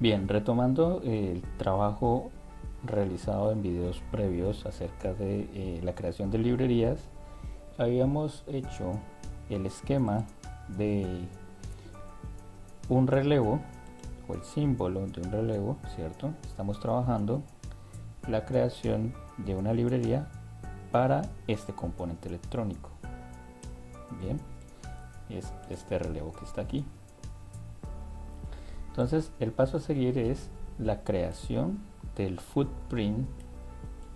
Bien, retomando el trabajo realizado en videos previos acerca de la creación de librerías, habíamos hecho el esquema de un relevo o el símbolo de un relevo, ¿cierto? Estamos trabajando la creación de una librería para este componente electrónico. Bien, es este relevo que está aquí. Entonces el paso a seguir es la creación del footprint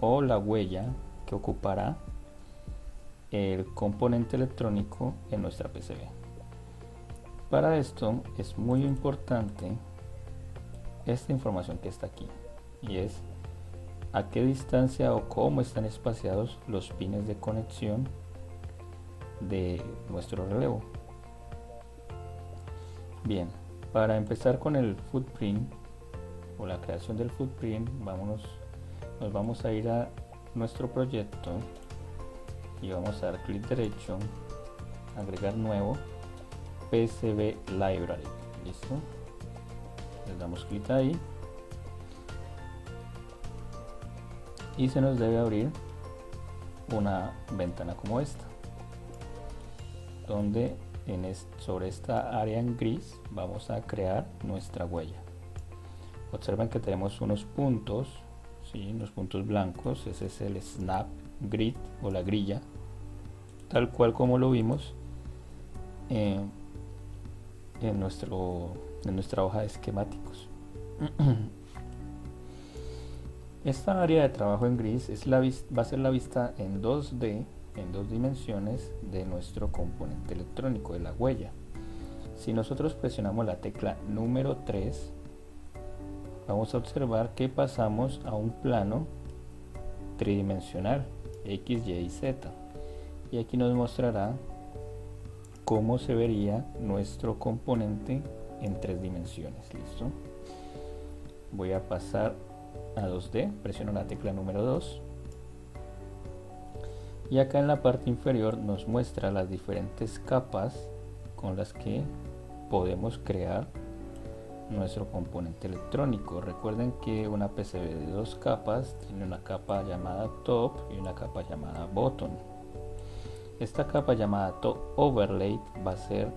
o la huella que ocupará el componente electrónico en nuestra PCB. Para esto es muy importante esta información que está aquí, y es a qué distancia o cómo están espaciados los pines de conexión de nuestro relevo. Bien, para empezar con el footprint o la creación del footprint, nos vamos a ir a nuestro proyecto y vamos a dar clic derecho, agregar nuevo, PCB Library. Listo, les damos clic ahí y se nos debe abrir una ventana como esta, donde sobre esta área en gris vamos a crear nuestra huella. Observen que tenemos unos puntos, ¿sí? Unos puntos blancos. Ese es el snap grid o la grilla, tal cual como lo vimos en nuestra hoja de esquemáticos. Esta área de trabajo en gris va a ser la vista en 2D, en 2 dimensiones, de nuestro componente electrónico, de la huella. Si nosotros presionamos la tecla número 3, vamos a observar que pasamos a un plano tridimensional, X, Y y Z, y aquí nos mostrará cómo se vería nuestro componente en 3 dimensiones. Listo, voy a pasar a 2D, presiono la tecla número 2 y acá en la parte inferior nos muestra las diferentes capas con las que podemos crear nuestro componente electrónico. Recuerden que una PCB de 2 capas tiene una capa llamada top y una capa llamada bottom. Esta capa llamada top overlay va a ser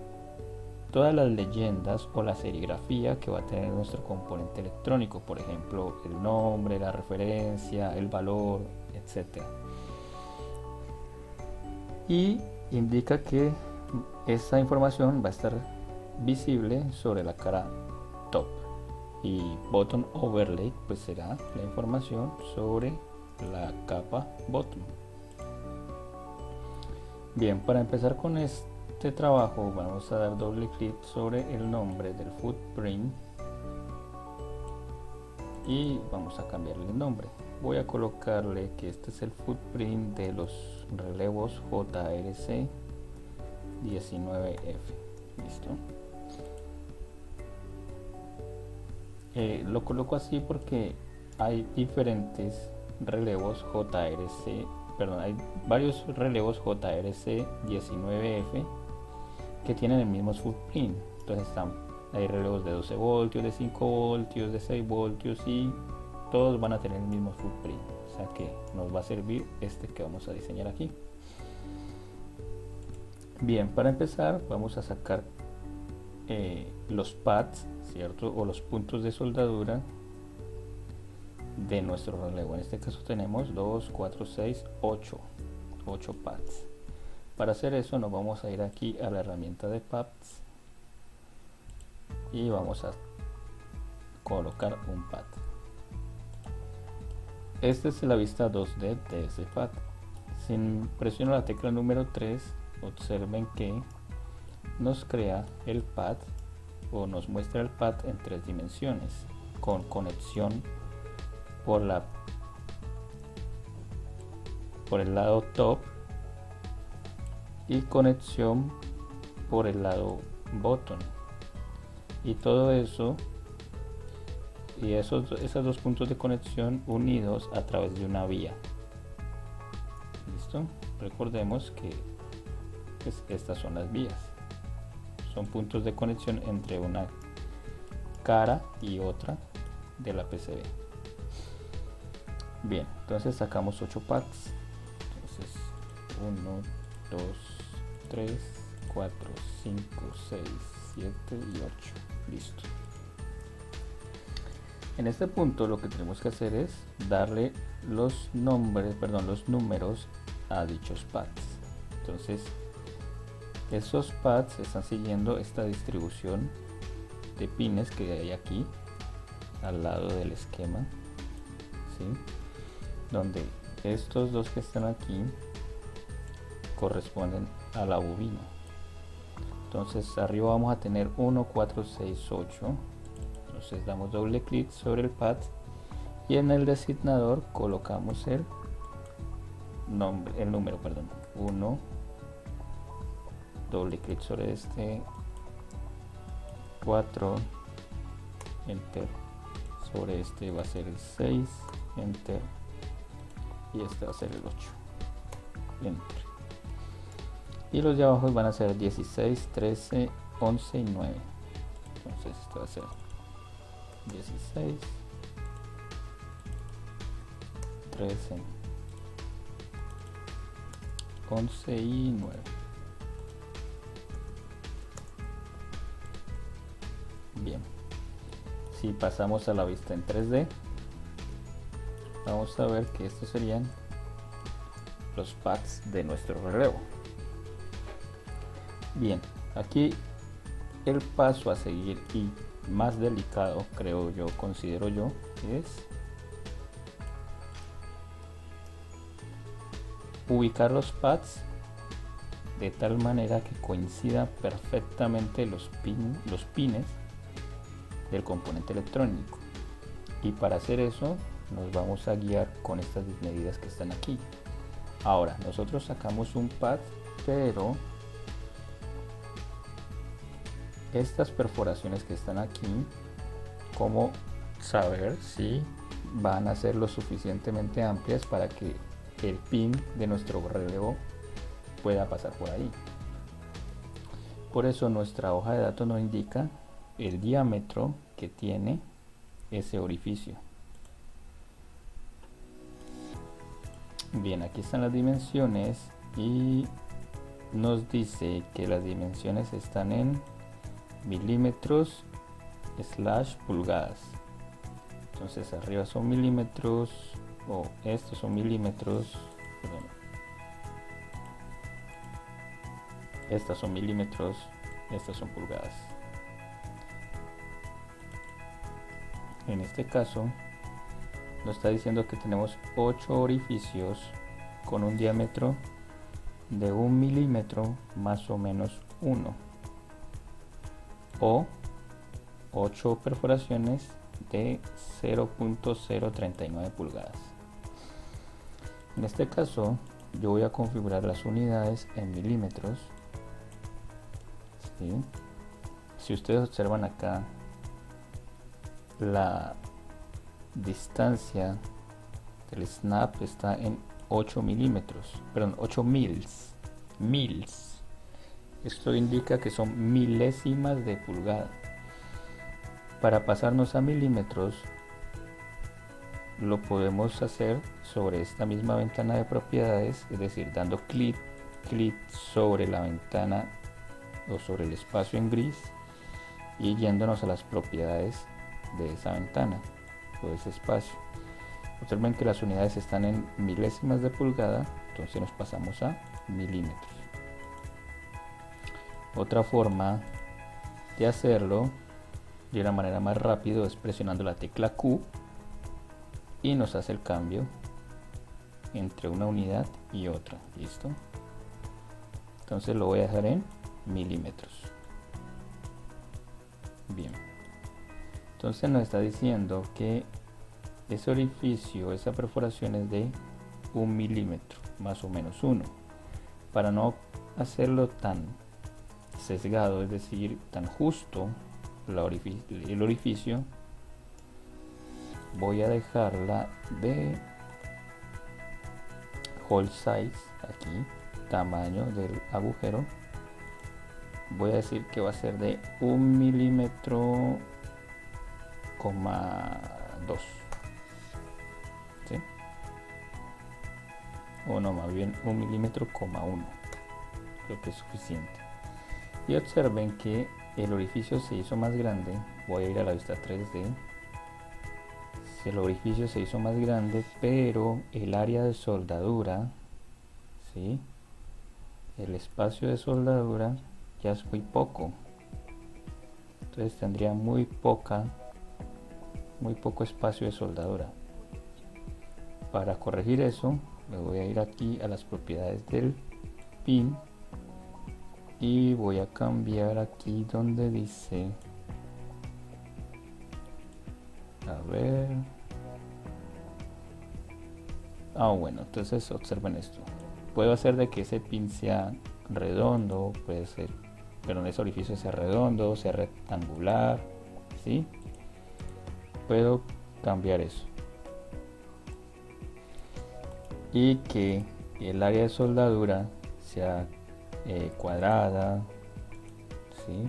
todas las leyendas o la serigrafía que va a tener nuestro componente electrónico, por ejemplo el nombre, la referencia, el valor, etc. Y indica que esa información va a estar visible sobre la cara top, y bottom overlay pues será la información sobre la capa bottom. Bien, para empezar con este trabajo vamos a dar doble clic sobre el nombre del footprint y vamos a cambiarle el nombre. Voy a colocarle que este es el footprint de los relevos JRC 19F. Listo. Lo coloco así porque hay diferentes relevos JRC, perdón, hay varios relevos JRC 19F que tienen el mismo footprint. Entonces hay relevos de 12 voltios, de 5 voltios, de 6 voltios, y todos van a tener el mismo footprint. O sea que nos va a servir este que vamos a diseñar aquí. Bien, para empezar vamos a sacar los pads, ¿cierto? O los puntos de soldadura de nuestro relevo. En este caso tenemos 2, 4, 6, 8 pads. Para hacer eso nos vamos a ir aquí a la herramienta de pads y vamos a colocar un pad. Esta es la vista 2D de ese pad. Si presiono la tecla número 3, observen que nos crea el pad o nos muestra el pad en 3 dimensiones, con conexión por el lado top y conexión por el lado bottom, y todo eso y esos 2 puntos de conexión unidos a través de una vía. Listo, recordemos que estas son las vías, son puntos de conexión entre una cara y otra de la PCB. Bien, entonces sacamos 8 pads. Entonces 1, 2, 3, 4, 5, 6, 7 y 8. Listo. En este punto lo que tenemos que hacer es darle los números a dichos pads. Entonces esos pads están siguiendo esta distribución de pines que hay aquí al lado del esquema, ¿sí? Donde estos dos que están aquí corresponden a la bobina. Entonces arriba vamos a tener 1, 4, 6, 8. Entonces damos doble clic sobre el pad y en el designador colocamos el número 1, doble clic sobre este, 4, enter, sobre este va a ser el 6, enter, y este va a ser el 8, enter, y los de abajo van a ser 16, 13, 11 y 9. Entonces esto va a ser 16, 13, 11 y 9. Bien, si pasamos a la vista en 3D, vamos a ver que estos serían los pads de nuestro relevo. Bien, aquí el paso a seguir y más delicado, considero yo, es ubicar los pads de tal manera que coincida perfectamente los pines del componente electrónico, y para hacer eso nos vamos a guiar con estas medidas que están aquí. Ahora nosotros sacamos un pad, pero estas perforaciones que están aquí, ¿cómo saber si van a ser lo suficientemente amplias para que el pin de nuestro relevo pueda pasar por ahí? Por eso nuestra hoja de datos nos indica el diámetro que tiene ese orificio. Bien, aquí están las dimensiones y nos dice que las dimensiones están en milímetros / pulgadas. Entonces arriba son milímetros, o estos son milímetros, perdón, estas son milímetros, estas son pulgadas. En este caso nos está diciendo que tenemos 8 orificios con un diámetro de 1 milímetro más o menos 1, o 8 perforaciones de 0.039 pulgadas. En este caso yo voy a configurar las unidades en milímetros, ¿sí? Si ustedes observan acá, la distancia del snap está en 8 milímetros, perdón, 8 mils. Esto indica que son milésimas de pulgada. Para pasarnos a milímetros lo podemos hacer sobre esta misma ventana de propiedades, es decir, dando clic sobre la ventana o sobre el espacio en gris y yéndonos a las propiedades de esa ventana o de ese espacio. Observen que las unidades están en milésimas de pulgada, entonces nos pasamos a milímetros. Otra forma de hacerlo de una manera más rápido es presionando la tecla Q y nos hace el cambio entre una unidad y otra. ¿Listo? Entonces lo voy a dejar en milímetros. Bien, entonces nos está diciendo que ese orificio, esa perforación es de 1 milímetro, más o menos 1. Para no hacerlo tan sesgado, es decir, tan justo el orificio, voy a dejarla de hole size, aquí, tamaño del agujero, voy a decir que va a ser de 1 milímetro, 2, ¿sí? O no, más bien 1 milímetro, 1, creo que es suficiente. Y observen que el orificio se hizo más grande. Voy a ir a la vista 3D. El orificio se hizo más grande, pero el área de soldadura, ¿sí? El espacio de soldadura ya es muy poco. Entonces tendría muy poco espacio de soldadura. Para corregir eso, me voy a ir aquí a las propiedades del pin y voy a cambiar aquí donde dice, a ver, bueno, entonces observen esto. Puedo hacer de que ese pin sea redondo, puede ser, pero ese orificio sea redondo, sea rectangular, ¿sí? Puedo cambiar eso. Y que el área de soldadura sea cuadrada, ¿sí?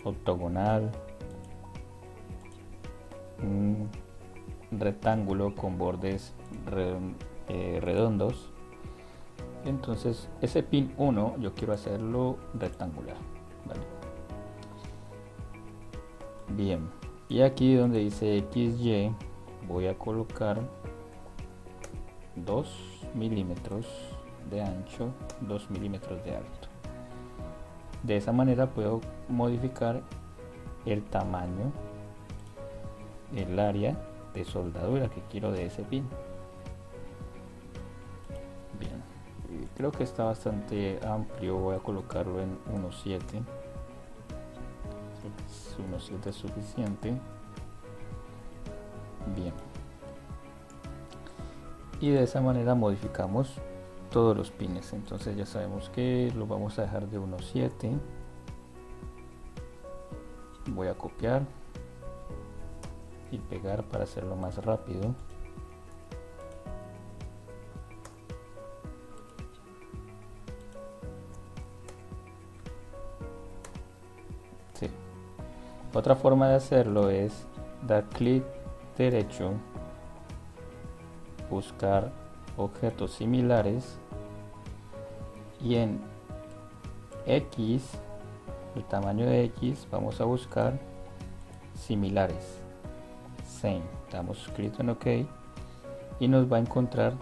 Octogonal, un rectángulo con bordes redondos. Entonces ese pin 1 yo quiero hacerlo rectangular, ¿vale? Bien, y aquí donde dice XY voy a colocar 2 milímetros de ancho, 2 milímetros de alto. De esa manera puedo modificar el tamaño, el área de soldadura que quiero de ese pin. Bien, creo que está bastante amplio, voy a colocarlo en 1.7. 1.7 es suficiente. Bien, y de esa manera modificamos todos los pines. Entonces ya sabemos que lo vamos a dejar de 1.7. Voy a copiar y pegar para hacerlo más rápido. Sí. Otra forma de hacerlo es dar clic derecho, buscar objetos similares y en X, el tamaño de X, vamos a buscar similares, same, damos clic en OK y nos va a encontrar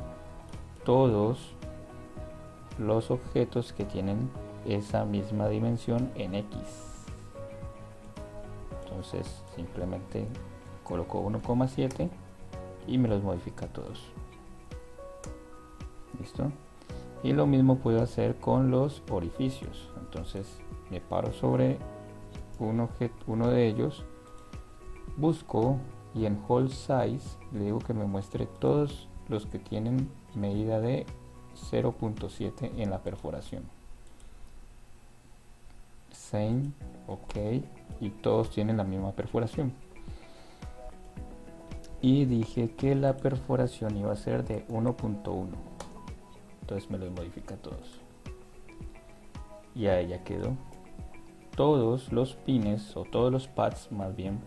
todos los objetos que tienen esa misma dimensión en X. Entonces simplemente coloco 1,7 y me los modifica todos. ¿Listo? Y lo mismo puedo hacer con los orificios. Entonces me paro sobre uno de ellos, busco y en Hole Size le digo que me muestre todos los que tienen medida de 0.7 en la perforación. Same, OK, y todos tienen la misma perforación. Y dije que la perforación iba a ser de 1.1. Entonces me los modifica todos. Y ahí ya quedó. Todos los pines, o todos los pads más bien,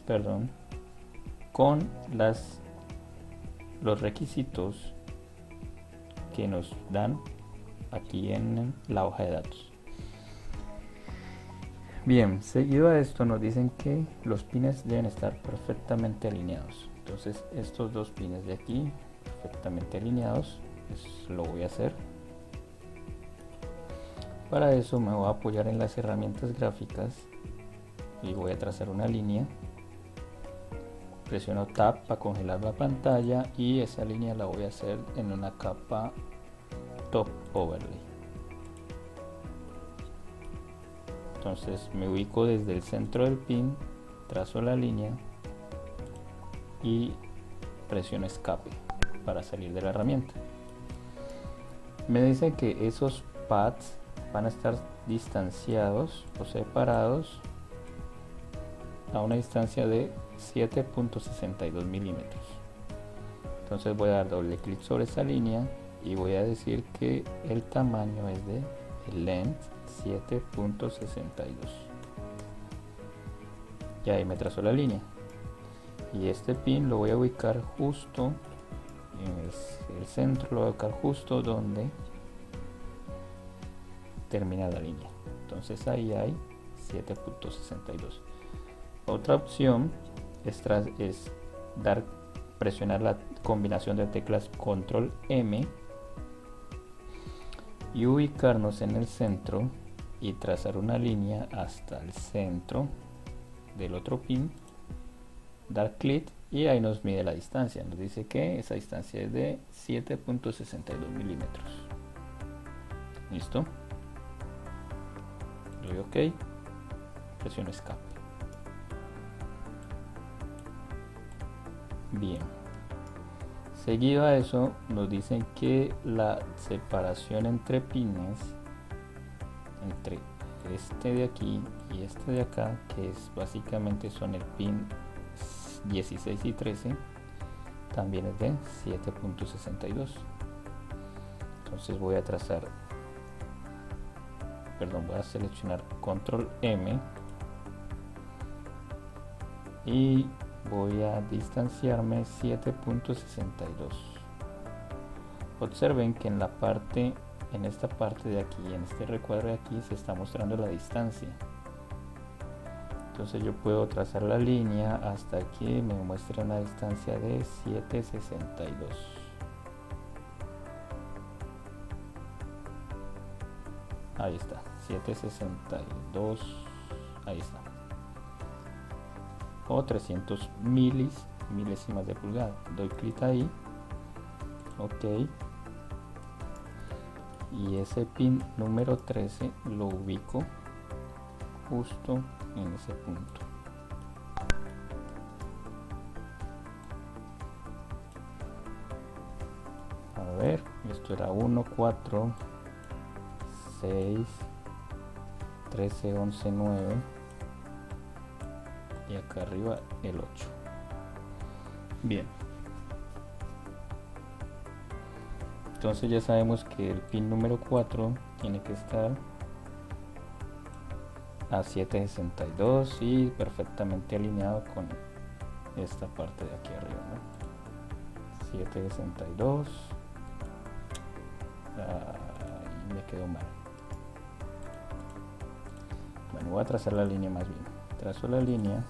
perdón, con los requisitos que nos dan aquí en la hoja de datos. Bien, seguido a esto nos dicen que los pines deben estar perfectamente alineados. Entonces estos dos pines de aquí perfectamente alineados, pues lo voy a hacer. Para eso me voy a apoyar en las herramientas gráficas y voy a trazar una línea. Presiono Tab para congelar la pantalla y esa línea la voy a hacer en una capa Top Overlay. Entonces me ubico desde el centro del pin, trazo la línea y presiono Escape para salir de la herramienta. Me dice que esos pads van a estar distanciados o separados a una distancia de 7.62 milímetros. Entonces voy a dar doble clic sobre esa línea y voy a decir que el tamaño es de length 7.62. Y ahí me trazó la línea. y este pin lo voy a ubicar justo en el centro, lo voy a ubicar justo donde termina la línea. Entonces ahí hay 7.62. Otra opción es presionar la combinación de teclas control M y ubicarnos en el centro y trazar una línea hasta el centro del otro pin, dar clic y ahí nos mide la distancia. Nos dice que esa distancia es de 7.62 milímetros. Listo. Le doy OK, presiono escape. Bien, seguido a eso nos dicen que la separación entre pines, entre este de aquí y este de acá, que es básicamente son el pin 16 y 13, también es de 7.62. entonces voy a voy a seleccionar control M y voy a distanciarme 7.62. Observen que en esta parte de aquí, en este recuadro de aquí, se está mostrando la distancia. Entonces yo puedo trazar la línea hasta aquí, me muestra una distancia de 7.62. Ahí está, 7.62, ahí está. O 300 milésimas de pulgada. Doy clic ahí, OK, y ese pin número 13 lo ubico justo en ese punto. A ver, esto era 1, 4, 6, 13, 11, 9 y acá arriba el 8. Bien, entonces ya sabemos que el pin número 4 tiene que estar a 7.62 y perfectamente alineado con esta parte de aquí arriba, ¿no? 7.62. Ahí me quedó mal. Bueno, voy a trazar la línea más bien. Trazo la línea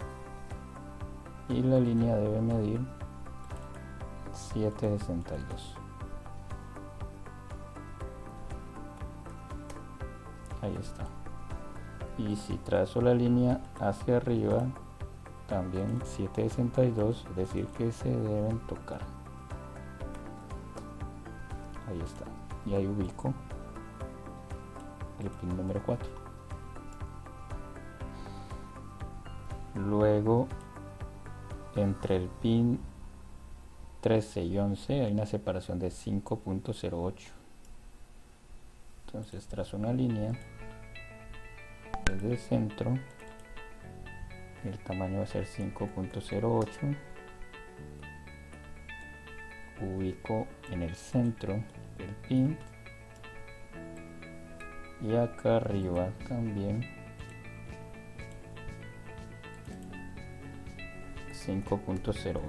y la línea debe medir 7.62. Ahí está. Y si trazo la línea hacia arriba, también 7.62, es decir que se deben tocar. Ahí está. Y ahí ubico el pin número 4. Luego, entre el pin 13 y 11 hay una separación de 5.08. Entonces trazo una línea desde el centro, el tamaño va a ser 5.08, ubico en el centro del pin y acá arriba también 5.08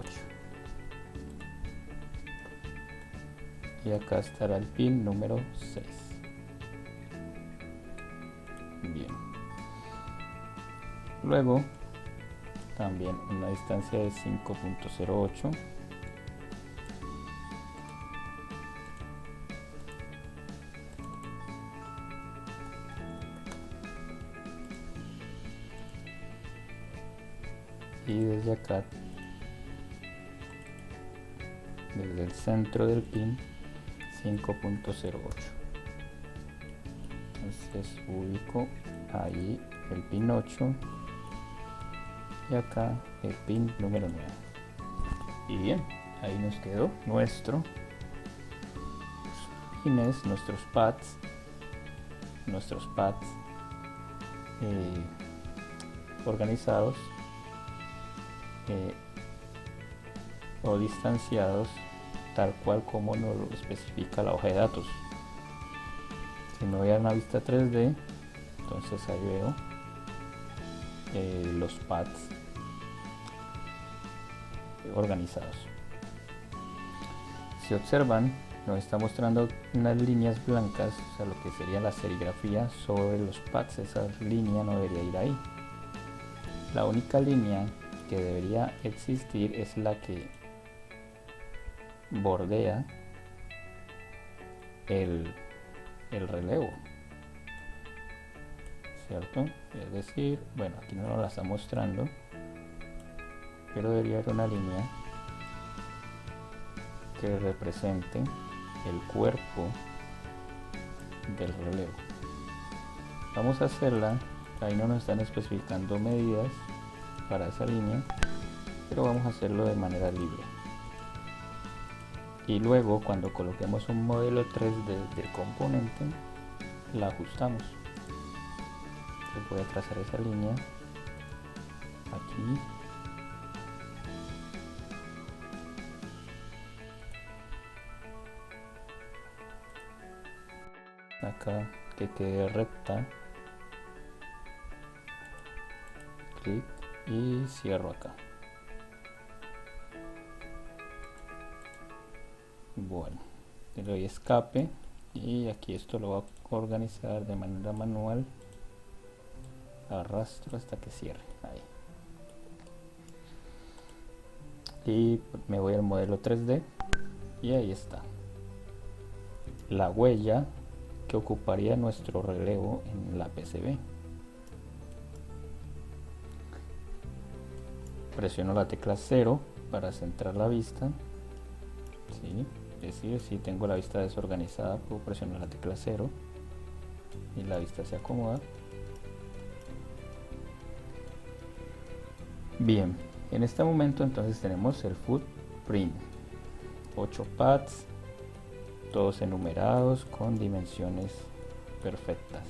y acá estará el pin número 6. Bien, luego también una distancia de 5.08 y desde acá, desde el centro del pin 5.08. entonces ubico ahí el pin 8 y acá el pin número 9. Y bien, ahí nos quedó nuestros pines, nuestros pads organizados o distanciados tal cual como nos lo especifica la hoja de datos. Si me voy a una vista 3D, entonces ahí veo los pads organizados. Si observan, nos está mostrando unas líneas blancas, o sea, lo que sería la serigrafía sobre los pads. Esa línea no debería ir ahí. La única línea que debería existir es la que bordea el relevo, ¿cierto? Es decir, bueno, aquí no nos la está mostrando, pero debería haber una línea que represente el cuerpo del relevo. Vamos a hacerla. Ahí no nos están especificando medidas para esa línea, pero vamos a hacerlo de manera libre. Y luego, cuando coloquemos un modelo 3D del componente, la ajustamos. Entonces voy a trazar esa línea aquí. Acá, que quede recta. Clic y cierro acá. Bueno, le doy escape y aquí esto lo voy a organizar de manera manual. Arrastro hasta que cierre. Ahí. Y me voy al modelo 3D y ahí está la huella que ocuparía nuestro relevo en la PCB. Presiono la tecla 0 para centrar la vista. ¿Sí? Es decir, si tengo la vista desorganizada, puedo presionar la tecla 0 y la vista se acomoda. Bien, en este momento entonces tenemos el footprint, 8 pads, todos enumerados con dimensiones perfectas.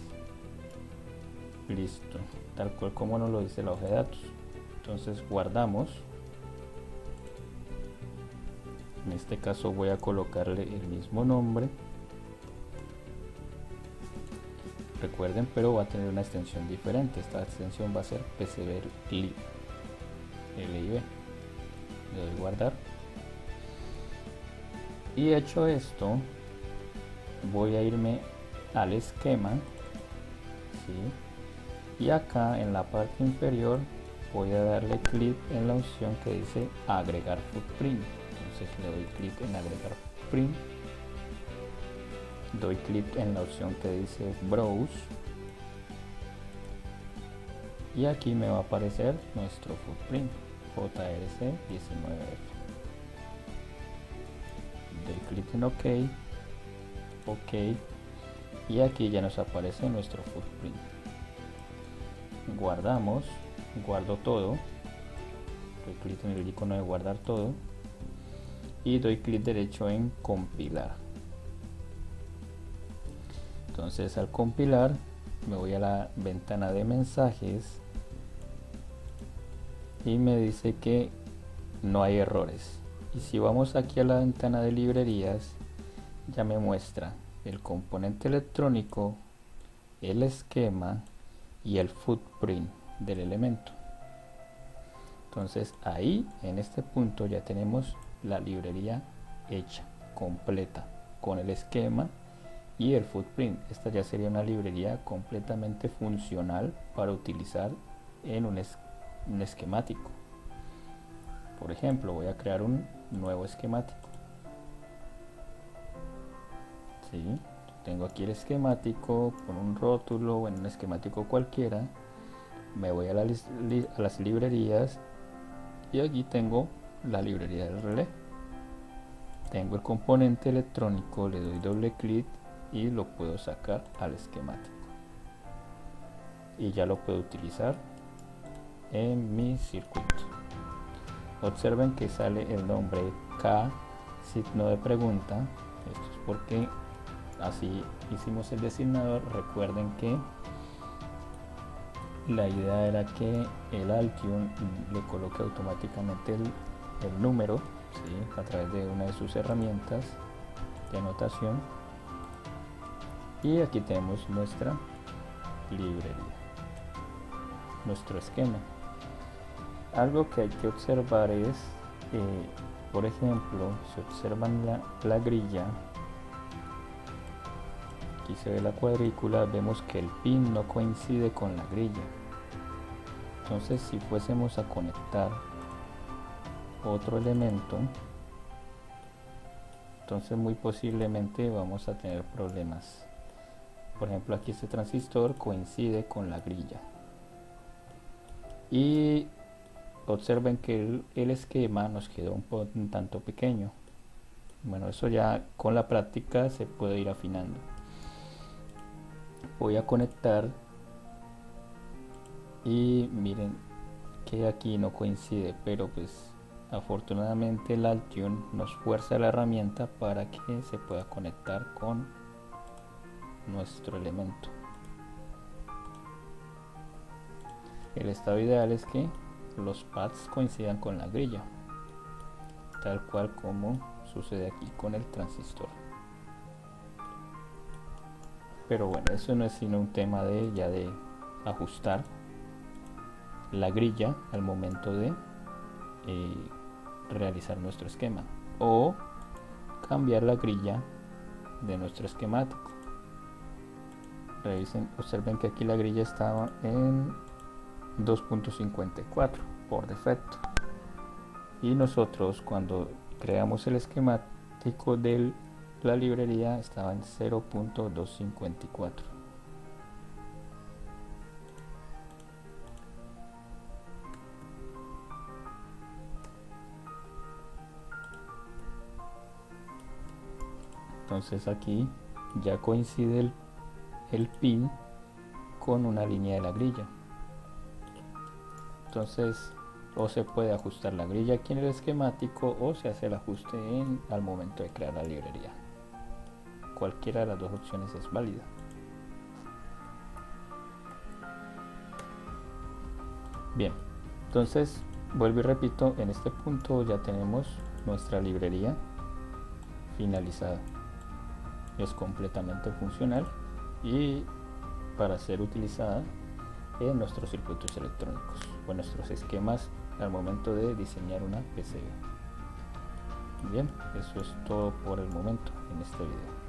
Listo, tal cual como nos lo dice la hoja de datos. Entonces guardamos. En este caso voy a colocarle el mismo nombre. Recuerden, pero va a tener una extensión diferente. Esta extensión va a ser PCB-lib. LIB. Le doy guardar. Y hecho esto, voy a irme al esquema. ¿Sí? Y acá en la parte inferior voy a darle clic en la opción que dice agregar footprint. Entonces le doy clic en agregar footprint, doy clic en la opción que dice browse y aquí me va a aparecer nuestro footprint JRC19F. Doy clic en OK y aquí ya nos aparece nuestro footprint. Guardamos, guardo todo, doy clic en el icono de guardar todo y doy clic derecho en compilar. Entonces al compilar me voy a la ventana de mensajes y me dice que no hay errores. Y si vamos aquí a la ventana de librerías, ya me muestra el componente electrónico, el esquema y el footprint del elemento. Entonces ahí en este punto ya tenemos la librería hecha, completa, con el esquema y el footprint. Esta ya sería una librería completamente funcional para utilizar en un esquemático. Por ejemplo, voy a crear un nuevo esquemático. ¿Sí? Tengo aquí el esquemático con un rótulo o en un esquemático cualquiera. Me voy a las librerías y aquí tengo la librería del relé. Tengo el componente electrónico, le doy doble clic y lo puedo sacar al esquemático y ya lo puedo utilizar en mi circuito. Observen que sale el nombre K signo de pregunta. Esto es porque así hicimos el designador. Recuerden que la idea era que el Altium le coloque automáticamente el número, ¿sí? A través de una de sus herramientas de anotación. Y aquí tenemos nuestra librería, nuestro esquema. Algo que hay que observar es por ejemplo, si observan la grilla, aquí se ve la cuadrícula, vemos que el pin no coincide con la grilla. Entonces, si fuésemos a conectar otro elemento, entonces muy posiblemente vamos a tener problemas. Por ejemplo, aquí este transistor coincide con la grilla. Y observen que el esquema nos quedó un tanto pequeño. Bueno, eso ya con la práctica se puede ir afinando. Voy a conectar y miren que aquí no coincide, pero pues afortunadamente el Altium nos fuerza la herramienta para que se pueda conectar con nuestro elemento. El estado ideal es que los pads coincidan con la grilla, tal cual como sucede aquí con el transistor. Pero bueno, eso no es sino un tema de ajustar la grilla al momento de realizar nuestro esquema, o cambiar la grilla de nuestro esquemático. Revisen, observen que aquí la grilla estaba en 2.54 por defecto, y nosotros cuando creamos el esquemático de la librería estaba en 0.254. Entonces aquí ya coincide el pin con una línea de la grilla. Entonces, o se puede ajustar la grilla aquí en el esquemático, o se hace el ajuste al momento de crear la librería. Cualquiera de las dos opciones es válida. Bien, entonces vuelvo y repito, en este punto ya tenemos nuestra librería finalizada. Es completamente funcional y para ser utilizada en nuestros circuitos electrónicos o nuestros esquemas al momento de diseñar una PCB. Bien, eso es todo por el momento en este video.